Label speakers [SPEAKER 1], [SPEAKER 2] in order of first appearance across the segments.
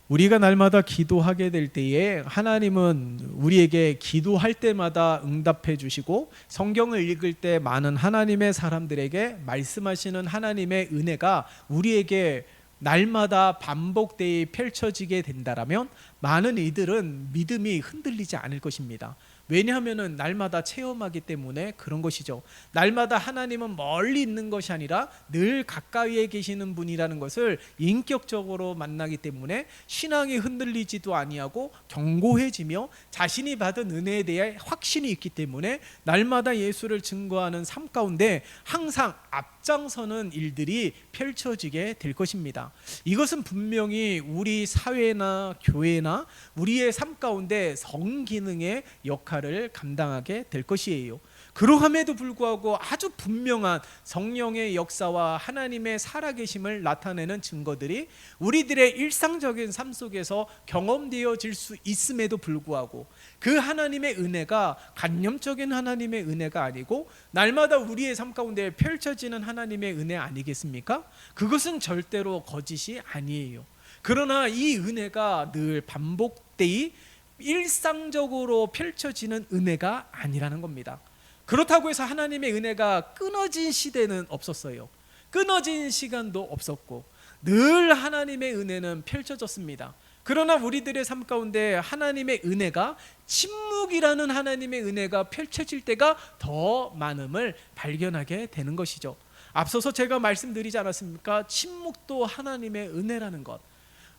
[SPEAKER 1] 우리가 날마다 기도하게 될 때에 하나님은 우리에게 기도할 때마다 응답해 주시고, 성경을 읽을 때 많은 하나님의 사람들에게 말씀하시는 하나님의 은혜가 우리에게 날마다 반복되이 펼쳐지게 된다라면 많은 이들은 믿음이 흔들리지 않을 것입니다. 왜냐하면 날마다 체험하기 때문에 그런 것이죠. 날마다 하나님은 멀리 있는 것이 아니라 늘 가까이에 계시는 분이라는 것을 인격적으로 만나기 때문에 신앙이 흔들리지도 아니하고 견고해지며 자신이 받은 은혜에 대해 확신이 있기 때문에 날마다 예수를 증거하는 삶 가운데 항상 앞장서는 일들이 펼쳐지게 될 것입니다. 이것은 분명히 우리 사회나 교회나 우리의 삶 가운데 성기능의 역할을 감당하게 될 것이에요. 그러함에도 불구하고 아주 분명한 성령의 역사와 하나님의 살아계심을 나타내는 증거들이 우리들의 일상적인 삶 속에서 경험되어질 수 있음에도 불구하고 그 하나님의 은혜가 간념적인 하나님의 은혜가 아니고 날마다 우리의 삶 가운데 펼쳐지는 하나님의 은혜 아니겠습니까? 그것은 절대로 거짓이 아니에요. 그러나 이 은혜가 늘 반복되이 일상적으로 펼쳐지는 은혜가 아니라는 겁니다. 그렇다고 해서 하나님의 은혜가 끊어진 시대는 없었어요. 끊어진 시간도 없었고 늘 하나님의 은혜는 펼쳐졌습니다. 그러나 우리들의 삶 가운데 하나님의 은혜가 침묵이라는 하나님의 은혜가 펼쳐질 때가 더 많음을 발견하게 되는 것이죠. 앞서서 제가 말씀드리지 않았습니까? 침묵도 하나님의 은혜라는 것.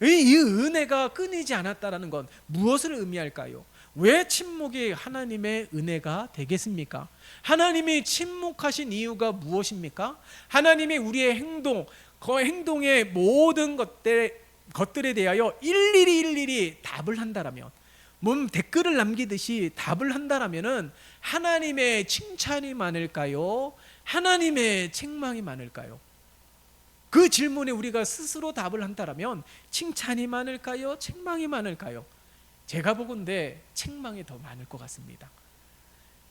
[SPEAKER 1] 이 은혜가 끊이지 않았다는 건 무엇을 의미할까요? 왜 침묵이 하나님의 은혜가 되겠습니까? 하나님이 침묵하신 이유가 무엇입니까? 하나님이 우리의 행동, 그 행동의 모든 것들에 대하여 일일이 답을 한다라면, 댓글을 남기듯이 답을 한다라면은 하나님의 칭찬이 많을까요? 하나님의 책망이 많을까요? 그 질문에 우리가 스스로 답을 한다라면 칭찬이 많을까요? 책망이 많을까요? 제가 보건대 책망이 더 많을 것 같습니다.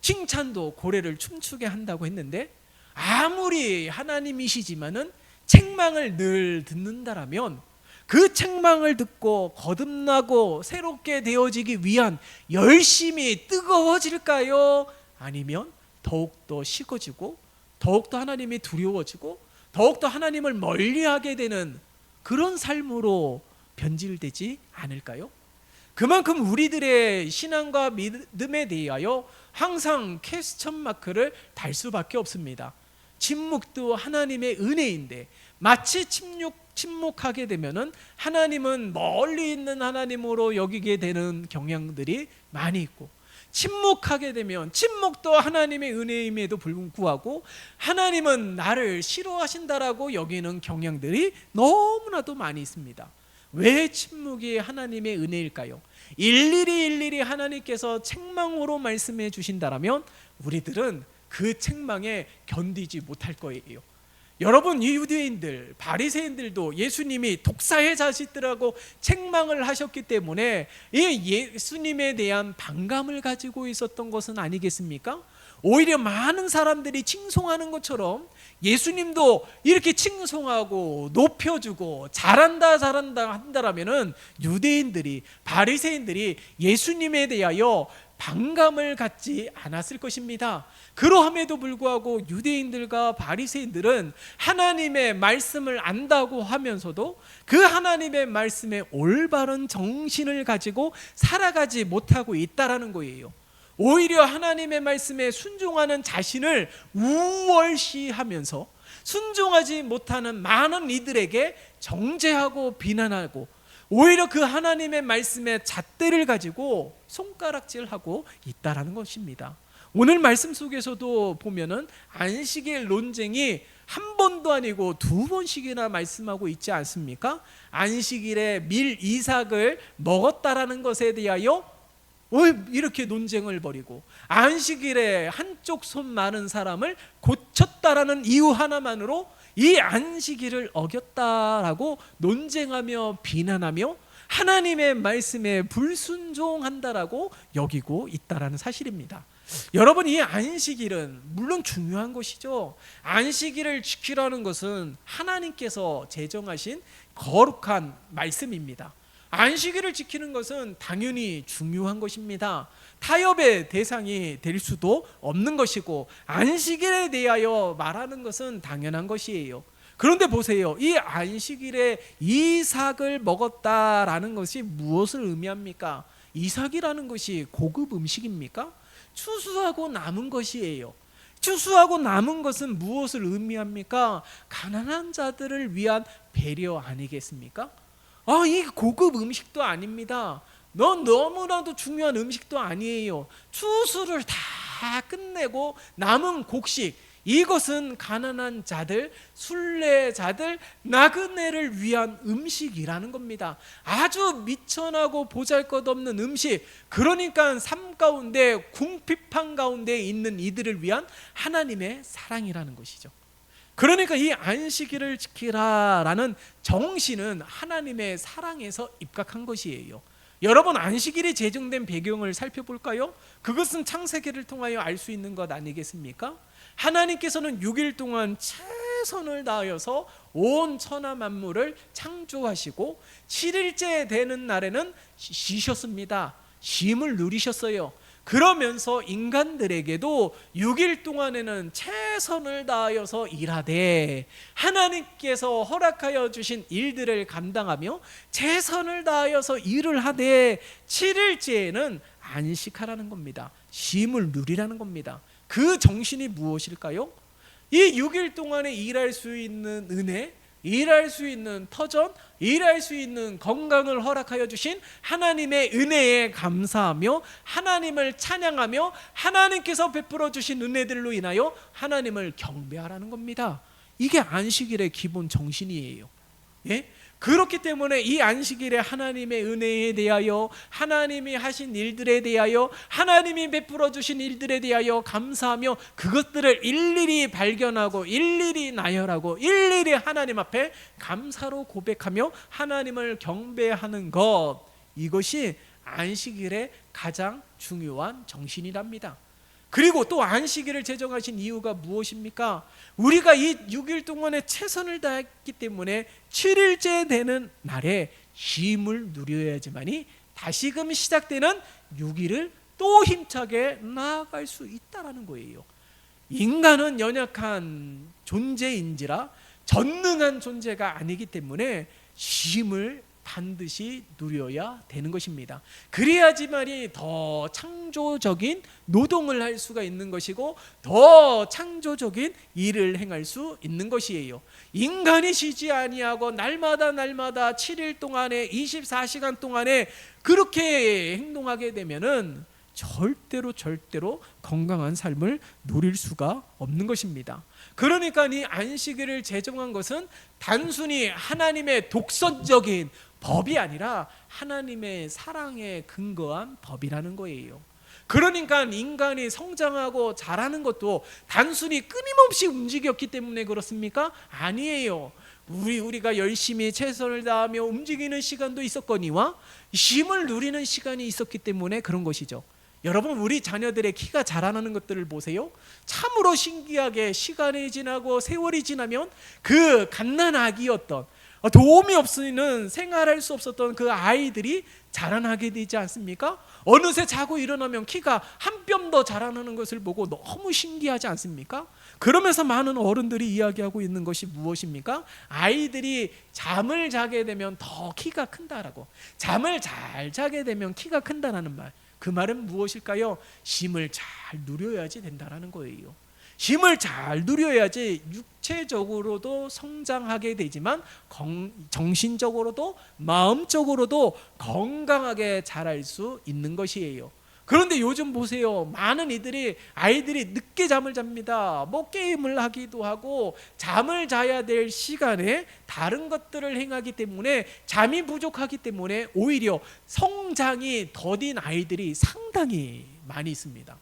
[SPEAKER 1] 칭찬도 고래를 춤추게 한다고 했는데 아무리 하나님이시지만은 책망을 늘 듣는다라면 그 책망을 듣고 거듭나고 새롭게 되어지기 위한 열심이 뜨거워질까요? 아니면 더욱더 식어지고 더욱더 하나님이 두려워지고 더욱더 하나님을 멀리하게 되는 그런 삶으로 변질되지 않을까요? 그만큼 우리들의 신앙과 믿음에 대하여 항상 퀘스천 마크를 달 수밖에 없습니다. 침묵도 하나님의 은혜인데 마치 침묵하게 되면은 하나님은 멀리 있는 하나님으로 여기게 되는 경향들이 많이 있고, 침묵하게 되면 침묵도 하나님의 은혜임에도 불구하고 하나님은 나를 싫어하신다라고 여기는 경향들이 너무나도 많이 있습니다. 왜 침묵이 하나님의 은혜일까요? 일일이 하나님께서 책망으로 말씀해 주신다라면 우리들은 그 책망에 견디지 못할 거예요. 여러분, 이 유대인들, 바리새인들도 예수님이 독사의 자식들하고 책망을 하셨기 때문에 예수님에 대한 반감을 가지고 있었던 것은 아니겠습니까? 오히려 많은 사람들이 칭송하는 것처럼 예수님도 이렇게 칭송하고 높여주고 잘한다 한다라면은 유대인들이, 바리새인들이 예수님에 대하여 반감을 갖지 않았을 것입니다. 그러함에도 불구하고 유대인들과 바리새인들은 하나님의 말씀을 안다고 하면서도 그 하나님의 말씀에 올바른 정신을 가지고 살아가지 못하고 있다라는 거예요. 오히려 하나님의 말씀에 순종하는 자신을 우월시하면서 순종하지 못하는 많은 이들에게 정죄하고 비난하고 오히려 그 하나님의 말씀에 잣대를 가지고 손가락질하고 있다라는 것입니다. 오늘 말씀 속에서도 보면은 안식일 논쟁이 한 번도 아니고 두 번씩이나 말씀하고 있지 않습니까? 안식일에 밀 이삭을 먹었다라는 것에 대하여 이렇게 논쟁을 벌이고, 안식일에 한쪽 손 마른 사람을 고쳤다라는 이유 하나만으로 이 안식일을 어겼다라고 논쟁하며 비난하며 하나님의 말씀에 불순종한다라고 여기고 있다라는 사실입니다. 여러분, 이 안식일은 물론 중요한 것이죠. 안식일을 지키라는 것은 하나님께서 제정하신 거룩한 말씀입니다. 안식일을 지키는 것은 당연히 중요한 것입니다. 타협의 대상이 될 수도 없는 것이고 안식일에 대하여 말하는 것은 당연한 것이에요. 그런데 보세요. 이 안식일에 이삭을 먹었다라는 것이 무엇을 의미합니까? 이삭이라는 것이 고급 음식입니까? 추수하고 남은 것이에요. 추수하고 남은 것은 무엇을 의미합니까? 가난한 자들을 위한 배려 아니겠습니까? 이 고급 음식도 아닙니다. 너무나도 중요한 음식도 아니에요. 추수를 다 끝내고 남은 곡식, 이것은 가난한 자들, 순례자들, 나그네를 위한 음식이라는 겁니다. 아주 미천하고 보잘것없는 음식, 그러니까 삶 가운데 궁핍한 가운데 있는 이들을 위한 하나님의 사랑이라는 것이죠. 그러니까 이 안식일을 지키라라는 정신은 하나님의 사랑에서 입각한 것이에요. 여러분, 안식일이 제정된 배경을 살펴볼까요? 그것은 창세기를 통하여 알 수 있는 것 아니겠습니까? 하나님께서는 6일 동안 최선을 다하여서 온 천하 만물을 창조하시고 7일째 되는 날에는 쉬셨습니다. 쉼을 누리셨어요. 그러면서 인간들에게도 6일 동안에는 최선을 다하여서 일하되 하나님께서 허락하여 주신 일들을 감당하며 최선을 다하여서 일을 하되 7일째에는 안식하라는 겁니다. 쉼을 누리라는 겁니다. 그 정신이 무엇일까요? 이 6일 동안에 일할 수 있는 은혜, 일할 수 있는 터전, 일할 수 있는 건강을 허락하여 주신 하나님의 은혜에 감사하며 하나님을 찬양하며 하나님께서 베풀어 주신 은혜들로 인하여 하나님을 경배하라는 겁니다. 이게 안식일의 기본 정신이에요. 예? 그렇기 때문에 이 안식일에 하나님의 은혜에 대하여, 하나님이 하신 일들에 대하여, 하나님이 베풀어 주신 일들에 대하여 감사하며 그것들을 일일이 발견하고 일일이 나열하고 일일이 하나님 앞에 감사로 고백하며 하나님을 경배하는 것, 이것이 안식일의 가장 중요한 정신이랍니다. 그리고 또 안식일을 제정하신 이유가 무엇입니까? 우리가 이 6일 동안에 최선을 다했기 때문에 7일째 되는 날에 쉼을 누려야지만이 다시금 시작되는 6일을 또 힘차게 나아갈 수 있다는 거예요. 인간은 연약한 존재인지라 전능한 존재가 아니기 때문에 쉼을 반드시 누려야 되는 것입니다. 그래야지만이 더 창조적인 노동을 할 수가 있는 것이고 더 창조적인 일을 행할 수 있는 것이에요. 인간이 쉬지 아니하고 날마다 7일 동안에 24시간 동안에 그렇게 행동하게 되면은 절대로 건강한 삶을 누릴 수가 없는 것입니다. 그러니까 이 안식일을 제정한 것은 단순히 하나님의 독선적인 법이 아니라 하나님의 사랑에 근거한 법이라는 거예요. 그러니까 인간이 성장하고 자라는 것도 단순히 끊임없이 움직였기 때문에 그렇습니까? 아니에요. 우리가 열심히 최선을 다하며 움직이는 시간도 있었거니와 쉼을 누리는 시간이 있었기 때문에 그런 것이죠. 여러분, 우리 자녀들의 키가 자라나는 것들을 보세요. 참으로 신기하게 시간이 지나고 세월이 지나면 그 갓난아기였던, 도움이 없이는 생활할 수 없었던 그 아이들이 자라나게 되지 않습니까? 어느새 자고 일어나면 키가 한 뼘 더 자라나는 것을 보고 너무 신기하지 않습니까? 그러면서 많은 어른들이 이야기하고 있는 것이 무엇입니까? 아이들이 잠을 자게 되면 더 키가 큰다라고, 잠을 잘 자게 되면 키가 큰다라는 말, 그 말은 무엇일까요? 쉼을 잘 누려야지 된다라는 거예요. 쉼을 잘 누려야지 육체적으로도 성장하게 되지만 정신적으로도 마음적으로도 건강하게 자랄 수 있는 것이에요. 그런데 요즘 보세요. 많은 아이들이 늦게 잠을 잡니다. 게임을 하기도 하고 잠을 자야 될 시간에 다른 것들을 행하기 때문에 잠이 부족하기 때문에 오히려 성장이 더딘 아이들이 상당히 많이 있습니다.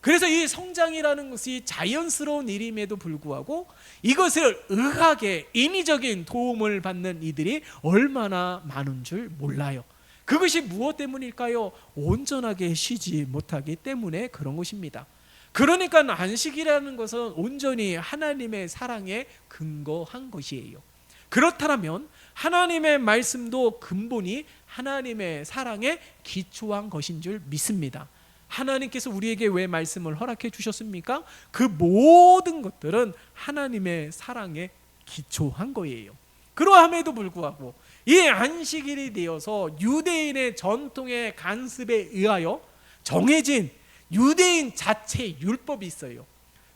[SPEAKER 1] 그래서 이 성장이라는 것이 자연스러운 일임에도 불구하고 이것을 의학의 인위적인 도움을 받는 이들이 얼마나 많은 줄 몰라요. 그것이 무엇 때문일까요? 온전하게 쉬지 못하기 때문에 그런 것입니다. 그러니까 안식이라는 것은 온전히 하나님의 사랑에 근거한 것이에요. 그렇다면 하나님의 말씀도 근본이 하나님의 사랑에 기초한 것인 줄 믿습니다. 하나님께서 우리에게 왜 말씀을 허락해 주셨습니까? 그 모든 것들은 하나님의 사랑에 기초한 거예요. 그러함에도 불구하고 이 안식일이 되어서 유대인의 전통의 간습에 의하여 정해진 유대인 자체의 율법이 있어요.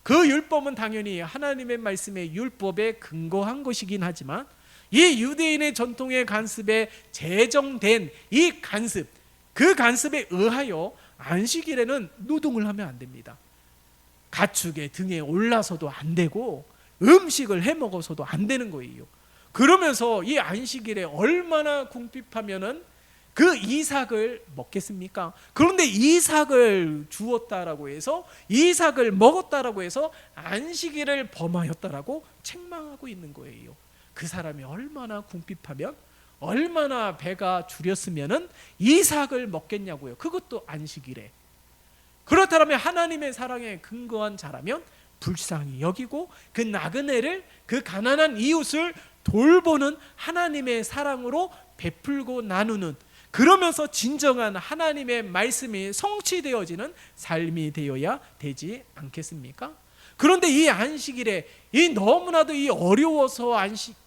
[SPEAKER 1] 그 율법은 당연히 하나님의 말씀의 율법에 근거한 것이긴 하지만 이 유대인의 전통의 간습에 제정된 이 간습, 그 간습에 의하여 안식일에는 노동을 하면 안 됩니다. 가축의 등에 올라서도 안 되고 음식을 해 먹어서도 안 되는 거예요. 그러면서 이 안식일에 얼마나 궁핍하면은 그 이삭을 먹겠습니까? 그런데 이삭을 주었다라고 해서, 이삭을 먹었다라고 해서 안식일을 범하였다라고 책망하고 있는 거예요. 그 사람이 얼마나 궁핍하면, 얼마나 배가 줄였으면은 이삭을 먹겠냐고요. 그것도 안식일에. 그렇다면 하나님의 사랑에 근거한 자라면 불쌍히 여기고 그 나그네를, 그 가난한 이웃을 돌보는 하나님의 사랑으로 베풀고 나누는, 그러면서 진정한 하나님의 말씀이 성취되어지는 삶이 되어야 되지 않겠습니까? 그런데 이 안식일에 이 너무나도 이 어려워서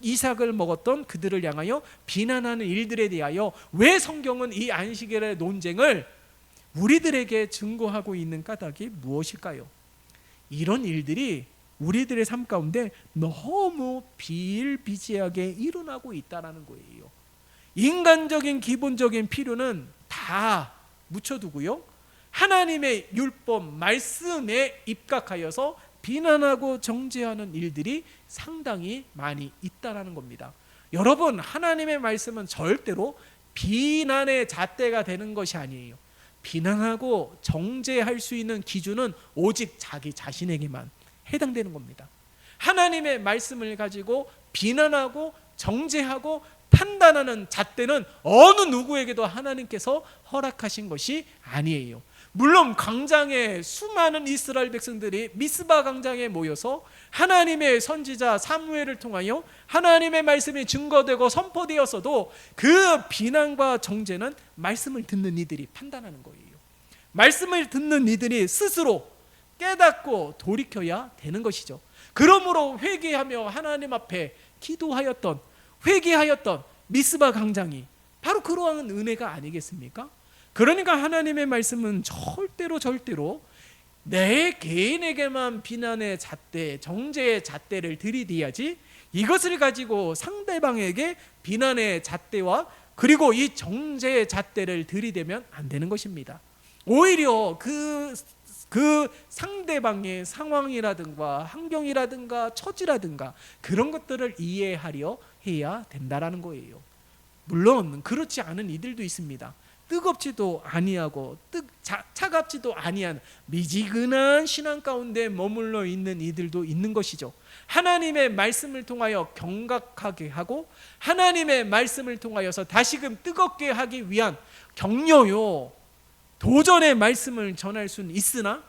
[SPEAKER 1] 이삭을 먹었던 그들을 향하여 비난하는 일들에 대하여 왜 성경은 이 안식일의 논쟁을 우리들에게 증거하고 있는 까닭이 무엇일까요? 이런 일들이 우리들의 삶 가운데 너무 비일비재하게 일어나고 있다는 거예요. 인간적인 기본적인 필요는 다 묻혀두고요, 하나님의 율법 말씀에 입각하여서 비난하고 정죄하는 일들이 상당히 많이 있다는 겁니다. 여러분, 하나님의 말씀은 절대로 비난의 잣대가 되는 것이 아니에요. 비난하고 정죄할 수 있는 기준은 오직 자기 자신에게만 해당되는 겁니다. 하나님의 말씀을 가지고 비난하고 정죄하고 판단하는 잣대는 어느 누구에게도 하나님께서 허락하신 것이 아니에요. 물론 광장에 수많은 이스라엘 백성들이 미스바 광장에 모여서 하나님의 선지자 사무엘을 통하여 하나님의 말씀이 증거되고 선포되었어도 그 비난과 정죄는 말씀을 듣는 이들이 판단하는 거예요. 말씀을 듣는 이들이 스스로 깨닫고 돌이켜야 되는 것이죠. 그러므로 회개하며 하나님 앞에 기도하였던, 회개하였던 미스바 광장이 바로 그러한 은혜가 아니겠습니까? 그러니까 하나님의 말씀은 절대로 내 개인에게만 비난의 잣대, 정죄의 잣대를 들이대야지, 이것을 가지고 상대방에게 비난의 잣대와 그리고 이 정죄의 잣대를 들이대면 안 되는 것입니다. 오히려 그 상대방의 상황이라든가 환경이라든가 처지라든가 그런 것들을 이해하려 해야 된다라는 거예요. 물론 그렇지 않은 이들도 있습니다. 뜨겁지도 아니하고 차갑지도 아니한 미지근한 신앙 가운데 머물러 있는 이들도 있는 것이죠. 하나님의 말씀을 통하여 경각하게 하고 하나님의 말씀을 통하여서 다시금 뜨겁게 하기 위한 격려요, 도전의 말씀을 전할 수는 있으나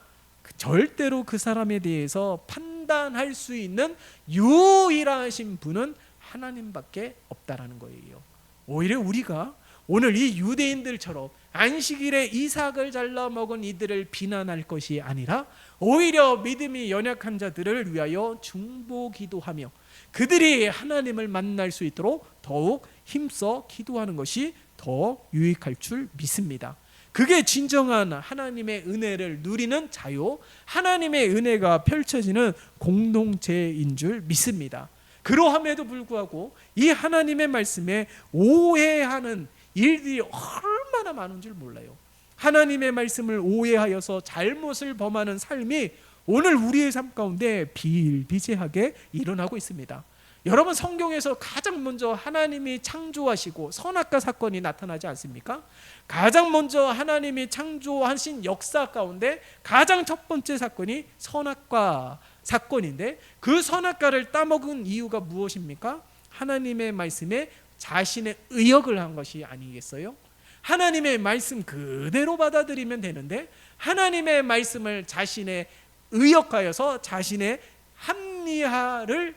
[SPEAKER 1] 절대로 그 사람에 대해서 판단할 수 있는 유일하신 분은 하나님밖에 없다라는 거예요. 오히려 우리가 오늘 이 유대인들처럼 안식일에 이삭을 잘라 먹은 이들을 비난할 것이 아니라 오히려 믿음이 연약한 자들을 위하여 중보 기도하며 그들이 하나님을 만날 수 있도록 더욱 힘써 기도하는 것이 더 유익할 줄 믿습니다. 그게 진정한 하나님의 은혜를 누리는 자유, 하나님의 은혜가 펼쳐지는 공동체인 줄 믿습니다. 그러함에도 불구하고 이 하나님의 말씀에 오해하는 일들이 얼마나 많은 줄 몰라요. 하나님의 말씀을 오해하여서 잘못을 범하는 삶이 오늘 우리의 삶 가운데 비일비재하게 일어나고 있습니다. 여러분, 성경에서 가장 먼저 하나님이 창조하시고 선악과 사건이 나타나지 않습니까? 가장 먼저 하나님이 창조하신 역사 가운데 가장 첫 번째 사건이 선악과 사건인데, 그 선악과를 따먹은 이유가 무엇입니까? 하나님의 말씀에 자신의 의역을 한 것이 아니겠어요? 하나님의 말씀 그대로 받아들이면 되는데 하나님의 말씀을 자신의 의역하여서 자신의 합리화를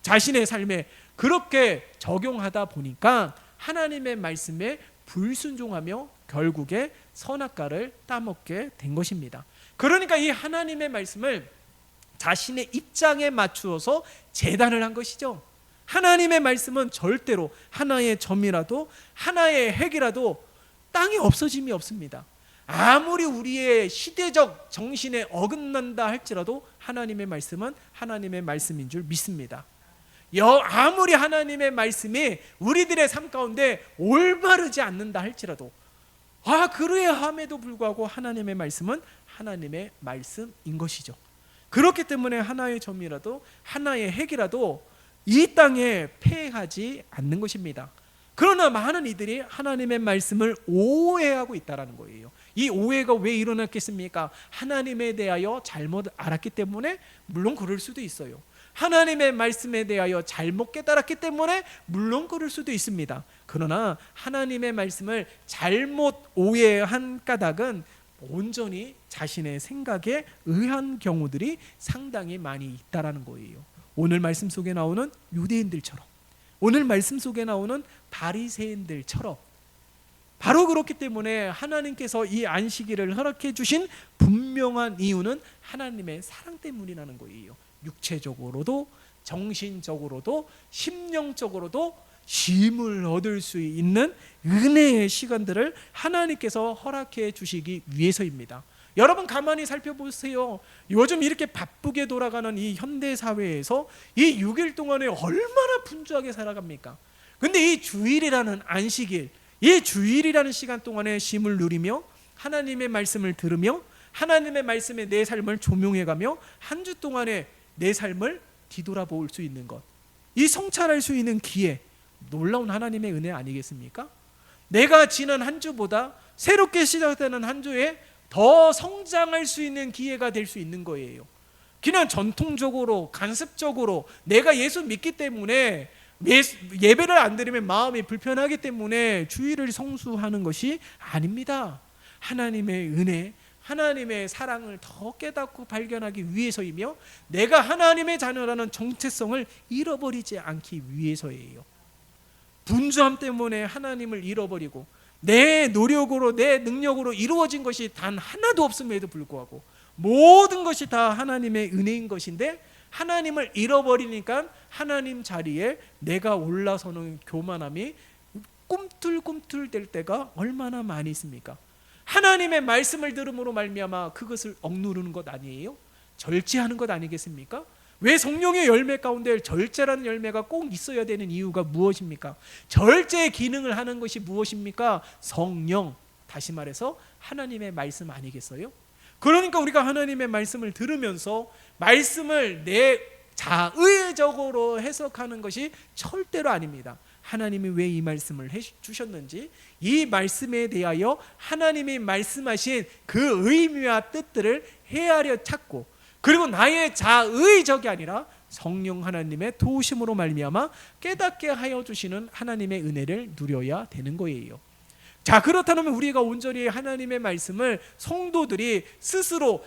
[SPEAKER 1] 자신의 삶에 그렇게 적용하다 보니까 하나님의 말씀에 불순종하며 결국에 선악과를 따먹게 된 것입니다. 그러니까 이 하나님의 말씀을 자신의 입장에 맞추어서 재단을 한 것이죠. 하나님의 말씀은 절대로 하나의 점이라도 하나의 핵이라도 땅에 없어짐이 없습니다. 아무리 우리의 시대적 정신에 어긋난다 할지라도 하나님의 말씀은 하나님의 말씀인 줄 믿습니다. 아무리 하나님의 말씀이 우리들의 삶 가운데 올바르지 않는다 할지라도 그러함에도 불구하고 하나님의 말씀은 하나님의 말씀인 것이죠. 그렇기 때문에 하나의 점이라도 하나의 핵이라도 이 땅에 폐하지 않는 것입니다. 그러나 많은 이들이 하나님의 말씀을 오해하고 있다는 거예요. 이 오해가 왜 일어났겠습니까? 하나님에 대하여 잘못 알았기 때문에 물론 그럴 수도 있어요. 하나님의 말씀에 대하여 잘못 깨달았기 때문에 물론 그럴 수도 있습니다. 그러나 하나님의 말씀을 잘못 오해한 까닭은 온전히 자신의 생각에 의한 경우들이 상당히 많이 있다라는 거예요. 오늘 말씀 속에 나오는 유대인들처럼, 오늘 말씀 속에 나오는 바리새인들처럼, 바로 그렇기 때문에 하나님께서 이 안식일을 허락해 주신 분명한 이유는 하나님의 사랑 때문이라는 거예요. 육체적으로도 정신적으로도 심령적으로도 쉼을 얻을 수 있는 은혜의 시간들을 하나님께서 허락해 주시기 위해서입니다. 여러분 가만히 살펴보세요. 요즘 이렇게 바쁘게 돌아가는 이 현대 사회에서 이 6일 동안에 얼마나 분주하게 살아갑니까? 근데 이 주일이라는 안식일, 이 주일이라는 시간 동안에 쉼을 누리며 하나님의 말씀을 들으며 하나님의 말씀에 내 삶을 조명해가며 한 주 동안에 내 삶을 뒤돌아볼 수 있는 것, 이 성찰할 수 있는 기회, 놀라운 하나님의 은혜 아니겠습니까? 내가 지난 한 주보다 새롭게 시작되는 한 주에 더 성장할 수 있는 기회가 될 수 있는 거예요. 그냥 전통적으로 간습적으로 내가 예수 믿기 때문에 예배를 안 드리면 마음이 불편하기 때문에 주일을 성수하는 것이 아닙니다. 하나님의 은혜, 하나님의 사랑을 더 깨닫고 발견하기 위해서이며 내가 하나님의 자녀라는 정체성을 잃어버리지 않기 위해서예요. 분주함 때문에 하나님을 잃어버리고 내 노력으로 내 능력으로 이루어진 것이 단 하나도 없음에도 불구하고 모든 것이 다 하나님의 은혜인 것인데 하나님을 잃어버리니까 하나님 자리에 내가 올라서는 교만함이 꿈틀꿈틀 될 때가 얼마나 많이 있습니까? 하나님의 말씀을 들음으로 말미암아 그것을 억누르는 것 아니에요? 절제하는 것 아니겠습니까? 왜 성령의 열매 가운데 절제라는 열매가 꼭 있어야 되는 이유가 무엇입니까? 절제의 기능을 하는 것이 무엇입니까? 성령, 다시 말해서 하나님의 말씀 아니겠어요? 그러니까 우리가 하나님의 말씀을 들으면서 말씀을 내 자의적으로 해석하는 것이 절대로 아닙니다. 하나님이 왜 이 말씀을 해주셨는지, 이 말씀에 대하여 하나님이 말씀하신 그 의미와 뜻들을 헤아려 찾고, 그리고 나의 자의적이 아니라 성령 하나님의 도우심으로 말미암아 깨닫게 하여 주시는 하나님의 은혜를 누려야 되는 거예요. 자, 그렇다면 우리가 온전히 하나님의 말씀을 성도들이 스스로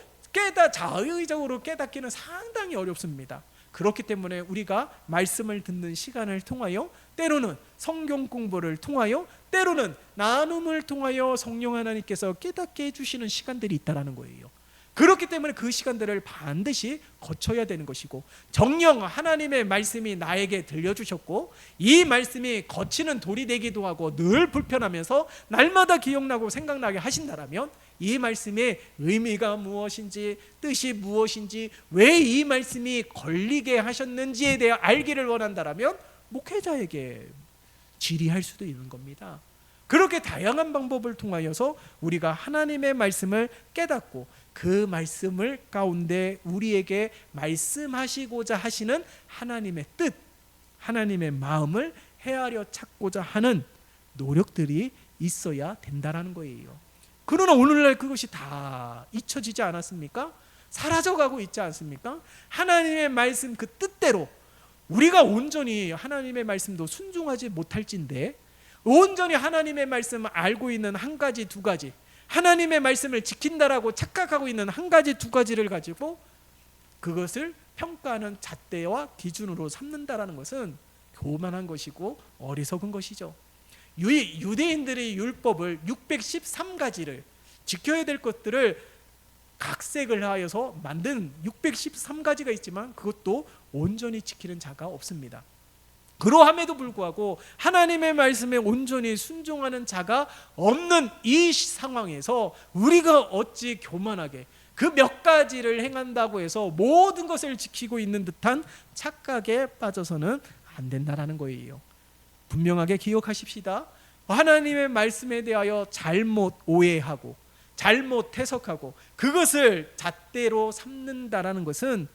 [SPEAKER 1] 자의적으로 깨닫기는 상당히 어렵습니다. 그렇기 때문에 우리가 말씀을 듣는 시간을 통하여, 때로는 성경 공부를 통하여, 때로는 나눔을 통하여 성령 하나님께서 깨닫게 해주시는 시간들이 있다는 거예요. 그렇기 때문에 그 시간들을 반드시 거쳐야 되는 것이고, 정녕 하나님의 말씀이 나에게 들려주셨고 이 말씀이 거치는 돌이 되기도 하고 늘 불편하면서 날마다 기억나고 생각나게 하신다라면 이 말씀의 의미가 무엇인지, 뜻이 무엇인지, 왜 이 말씀이 걸리게 하셨는지에 대해 알기를 원한다라면 목회자에게 질의할 수도 있는 겁니다. 그렇게 다양한 방법을 통하여서 우리가 하나님의 말씀을 깨닫고 그 말씀을 가운데 우리에게 말씀하시고자 하시는 하나님의 뜻, 하나님의 마음을 헤아려 찾고자 하는 노력들이 있어야 된다라는 거예요. 그러나 오늘날 그것이 다 잊혀지지 않았습니까? 사라져가고 있지 않습니까? 하나님의 말씀 그 뜻대로 우리가 온전히 하나님의 말씀도 순종하지 못할진데, 온전히 하나님의 말씀을 알고 있는 한 가지 두 가지, 하나님의 말씀을 지킨다라고 착각하고 있는 한 가지 두 가지를 가지고 그것을 평가하는 잣대와 기준으로 삼는다라는 것은 교만한 것이고 어리석은 것이죠. 유대인들의 율법을 613가지를 지켜야 될 것들을 각색을 하여서 만든 613가지가 있지만 그것도 온전히 지키는 자가 없습니다. 그러함에도 불구하고 하나님의 말씀에 온전히 순종하는 자가 없는 이 상황에서 우리가 어찌 교만하게 그 몇 가지를 행한다고 해서 모든 것을 지키고 있는 듯한 착각에 빠져서는 안 된다라는 거예요. 분명하게 기억하십시다. 하나님의 말씀에 대하여 잘못 오해하고 잘못 해석하고 그것을 잣대로 삼는다라는 것은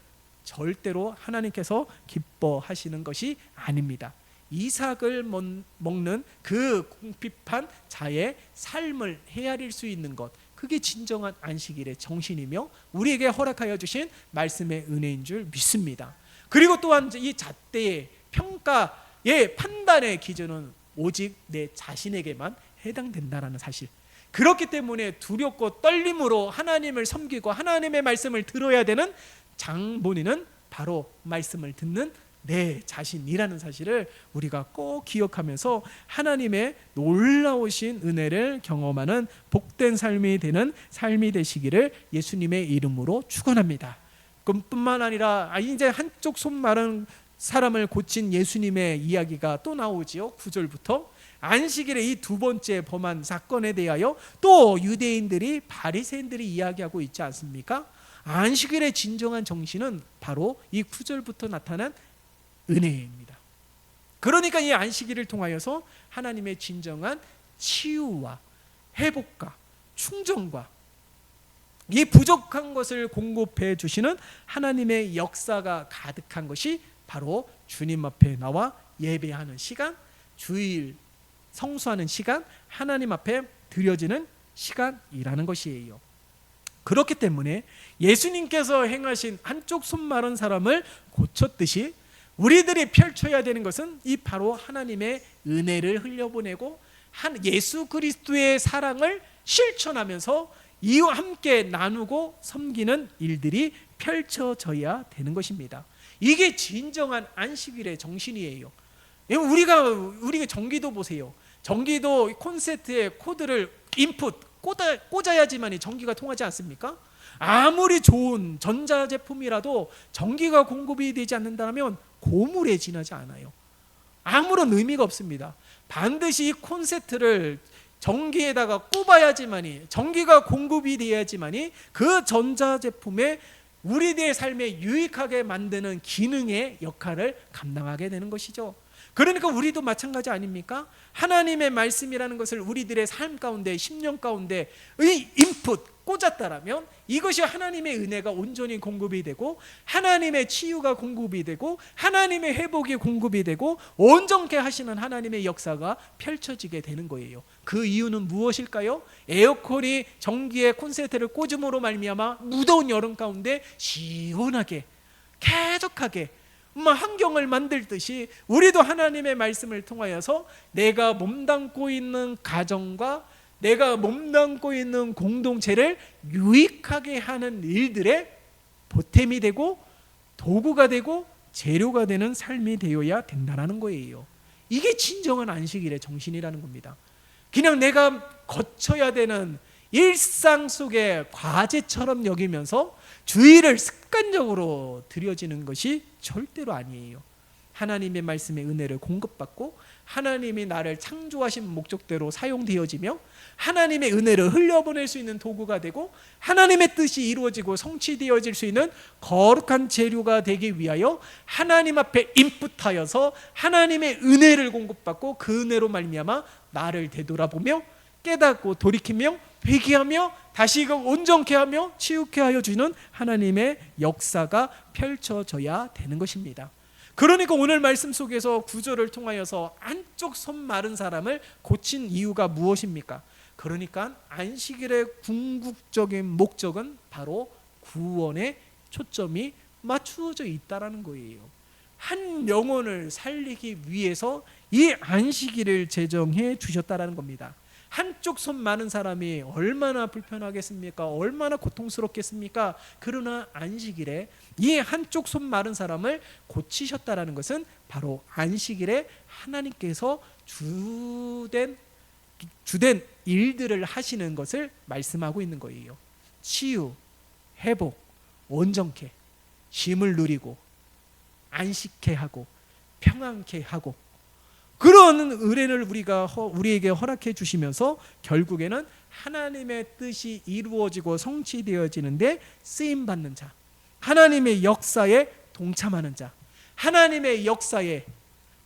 [SPEAKER 1] 절대로 하나님께서 기뻐하시는 것이 아닙니다. 이삭을 먹는 그 궁핍한 자의 삶을 헤아릴 수 있는 것, 그게 진정한 안식일의 정신이며 우리에게 허락하여 주신 말씀의 은혜인 줄 믿습니다. 그리고 또한 이 잣대의 평가의 판단의 기준은 오직 내 자신에게만 해당된다라는 사실. 그렇기 때문에 두렵고 떨림으로 하나님을 섬기고 하나님의 말씀을 들어야 되는 장본인은 바로 말씀을 듣는 내 자신이라는 사실을 우리가 꼭 기억하면서 하나님의 놀라우신 은혜를 경험하는 복된 삶이 되는 삶이 되시기를 예수님의 이름으로 축원합니다. 뿐만 아니라 이제 한쪽 손 마른 사람을 고친 예수님의 이야기가 또 나오지요. 9절부터 안식일의 이 두 번째 범한 사건에 대하여 또 유대인들이 바리새인들이 이야기하고 있지 않습니까? 안식일의 진정한 정신은 바로 이 9절부터 나타난 은혜입니다. 그러니까 이 안식일을 통하여서 하나님의 진정한 치유와 회복과 충정과 이 부족한 것을 공급해 주시는 하나님의 역사가 가득한 것이 바로 주님 앞에 나와 예배하는 시간, 주일 성수하는 시간, 하나님 앞에 드려지는 시간이라는 것이에요. 그렇기 때문에 예수님께서 행하신 한쪽 손 마른 사람을 고쳤듯이 우리들이 펼쳐야 되는 것은 이 바로 하나님의 은혜를 흘려보내고 예수 그리스도의 사랑을 실천하면서 이와 함께 나누고 섬기는 일들이 펼쳐져야 되는 것입니다. 이게 진정한 안식일의 정신이에요. 우리가 전기도 보세요. 전기도 콘센트에 코드를 인풋 꽂아야지만 전기가 통하지 않습니까? 아무리 좋은 전자제품이라도 전기가 공급이 되지 않는다면 고물에 지나지 않아요. 아무런 의미가 없습니다. 반드시 이 콘센트를 전기에다가 꼽아야지만이 전기가 공급이 돼야지만이 그 전자제품에 우리들의 삶에 유익하게 만드는 기능의 역할을 감당하게 되는 것이죠. 그러니까 우리도 마찬가지 아닙니까? 하나님의 말씀이라는 것을 우리들의 삶 가운데 10년 가운데 의 인풋 꽂았다라면 이것이 하나님의 은혜가 온전히 공급이 되고 하나님의 치유가 공급이 되고 하나님의 회복이 공급이 되고 온전케 하시는 하나님의 역사가 펼쳐지게 되는 거예요. 그 이유는 무엇일까요? 에어컨이 전기에 콘센트를 꽂음으로 말미암아 무더운 여름 가운데 시원하게 쾌적하게 환경을 만들듯이 우리도 하나님의 말씀을 통하여서 내가 몸담고 있는 가정과 내가 몸담고 있는 공동체를 유익하게 하는 일들의 보탬이 되고 도구가 되고 재료가 되는 삶이 되어야 된다는 거예요. 이게 진정한 안식일의 정신이라는 겁니다. 그냥 내가 거쳐야 되는 일상 속의 과제처럼 여기면서 주의를 습관적으로 드려지는 것이 절대로 아니에요. 하나님의 말씀의 은혜를 공급받고 하나님이 나를 창조하신 목적대로 사용되어지며 하나님의 은혜를 흘려보낼 수 있는 도구가 되고 하나님의 뜻이 이루어지고 성취되어질 수 있는 거룩한 재료가 되기 위하여 하나님 앞에 인풋하여서 하나님의 은혜를 공급받고 그 은혜로 말미암아 나를 되돌아보며 깨닫고 돌이키며 회개하며 다시금 온전케 하며 치유케 하여 주는 하나님의 역사가 펼쳐져야 되는 것입니다. 그러니까 오늘 말씀 속에서 구절을 통하여서 한쪽 손 마른 사람을 고친 이유가 무엇입니까? 그러니까 안식일의 궁극적인 목적은 바로 구원에 초점이 맞추어져 있다는 거예요. 한 영혼을 살리기 위해서 이 안식일을 제정해 주셨다는 겁니다. 한쪽 손 많은 사람이 얼마나 불편하겠습니까? 얼마나 고통스럽겠습니까? 그러나 안식일에 이 한쪽 손 마른 사람을 고치셨다라는 것은 바로 안식일에 하나님께서 주된 일들을 하시는 것을 말씀하고 있는 거예요. 치유, 회복, 온전케, 쉼을 누리고 안식케 하고 평안케 하고, 그런 은혜를 우리에게 허락해 주시면서 결국에는 하나님의 뜻이 이루어지고 성취되어지는데 쓰임 받는 자, 하나님의 역사에 동참하는 자, 하나님의 역사에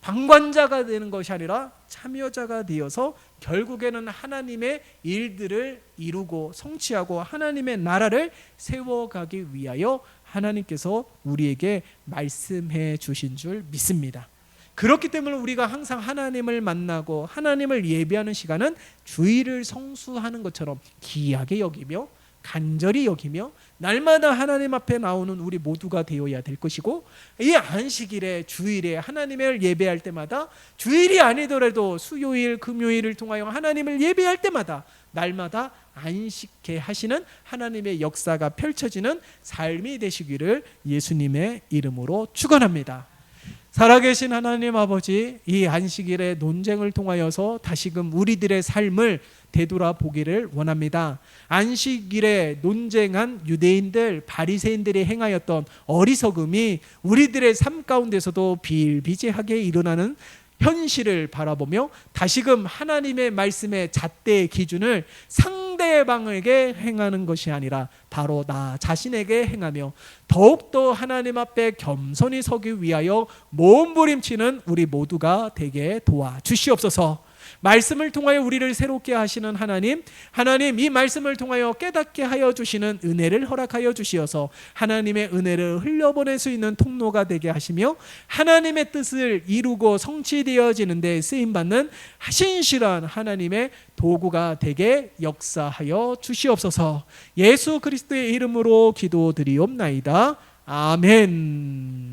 [SPEAKER 1] 방관자가 되는 것이 아니라 참여자가 되어서 결국에는 하나님의 일들을 이루고 성취하고 하나님의 나라를 세워가기 위하여 하나님께서 우리에게 말씀해 주신 줄 믿습니다. 그렇기 때문에 우리가 항상 하나님을 만나고 하나님을 예배하는 시간은 주일을 성수하는 것처럼 귀하게 여기며 간절히 여기며 날마다 하나님 앞에 나오는 우리 모두가 되어야 될 것이고, 이 안식일에 주일에 하나님을 예배할 때마다, 주일이 아니더라도 수요일 금요일을 통하여 하나님을 예배할 때마다 날마다 안식케 하시는 하나님의 역사가 펼쳐지는 삶이 되시기를 예수님의 이름으로 축원합니다. 살아계신 하나님 아버지, 이 안식일의 논쟁을 통하여서 다시금 우리들의 삶을 되돌아보기를 원합니다. 안식일에 논쟁한 유대인들, 바리새인들이 행하였던 어리석음이 우리들의 삶 가운데서도 비일비재하게 일어나는 현실을 바라보며 다시금 하나님의 말씀의 잣대의 기준을 상대방에게 행하는 것이 아니라 바로 나 자신에게 행하며 더욱더 하나님 앞에 겸손히 서기 위하여 몸부림치는 우리 모두가 되게 도와주시옵소서. 말씀을 통하여 우리를 새롭게 하시는 하나님 이 말씀을 통하여 깨닫게 하여 주시는 은혜를 허락하여 주시어서 하나님의 은혜를 흘려보낼 수 있는 통로가 되게 하시며 하나님의 뜻을 이루고 성취되어지는 데 쓰임받는 신실한 하나님의 도구가 되게 역사하여 주시옵소서. 예수 그리스도의 이름으로 기도드리옵나이다. 아멘.